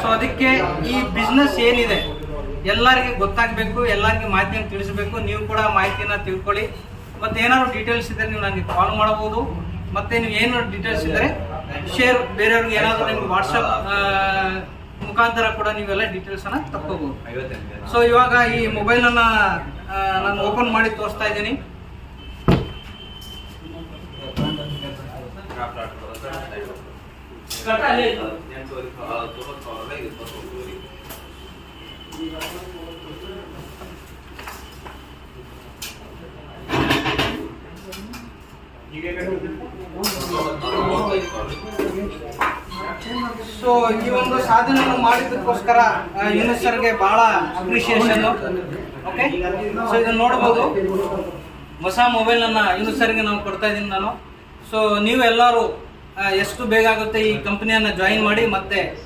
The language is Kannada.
ಸೊ ಅದಕ್ಕೆ ಈ ಬಿಸ್ನೆಸ್ ಏನಿದೆ ಎಲ್ಲರಿಗೆ ಗೊತ್ತಾಗಬೇಕು, ಎಲ್ಲರಿಗೆ ಮಾಹಿತಿಯನ್ನು ತಿಳಿಸಬೇಕು. ನೀವು ಕೂಡ ಮಾಹಿತಿಯನ್ನು ತಿಳ್ಕೊಳ್ಳಿ. ಮತ್ತೆ ಏನಾದ್ರು ಡೀಟೇಲ್ಸ್ ಇದ್ದರೆ ನೀವು ನನಗೆ ಕಾಲ್ ಮಾಡಬಹುದು. ಮತ್ತೆ ನೀವು ಏನು ಡೀಟೇಲ್ಸ್ ಇದ್ದರೆ ಶೇರ್ ಬೇರೆಯವ್ರಿಗೆ ಏನಾದರೂ ನಿಮ್ಗೆ ವಾಟ್ಸಪ್ ಮುಖಾಂತರ ಕೂಡ ನೀವೆಲ್ಲ ಡೀಟೇಲ್ಸ್ ಅನ್ನ ತಕ್ಕೋಬಹುದು. ಸೊ ಇವಾಗ ಈ ಮೊಬೈಲ್ ಅನ್ನ ನಾನು ಓಪನ್ ಮಾಡಿ ತೋರಿಸ್ತಾ ಇದ್ದೀನಿ. ಸೊ ಈ ಒಂದು ಸಾಧನೆಯನ್ನು ಮಾಡಿದ್ದಕ್ಕೋಸ್ಕರ ಯೂನುಸ್ ಸರ್ಗೆ ಬಹಳ ಅಪ್ರಿಷಿಯೇಷನ್. ಓಕೆ, ಸೊ ಇದನ್ನು ನೋಡಬಹುದು. ಹೊಸ ಮೊಬೈಲ್ ಅನ್ನ ಯೂನುಸ್ ಸರ್ಗೆ ನಾವು ಕೊಡ್ತಾ ಇದ್ದೀನಿ ನಾನು. ಸೊ ನೀವೆಲ್ಲರೂ ಎಷ್ಟು ಬೇಗ ಆಗುತ್ತೆ ಈ ಕಂಪನಿಯನ್ನು ಜಾಯಿನ್ ಮಾಡಿ ಮತ್ತೆ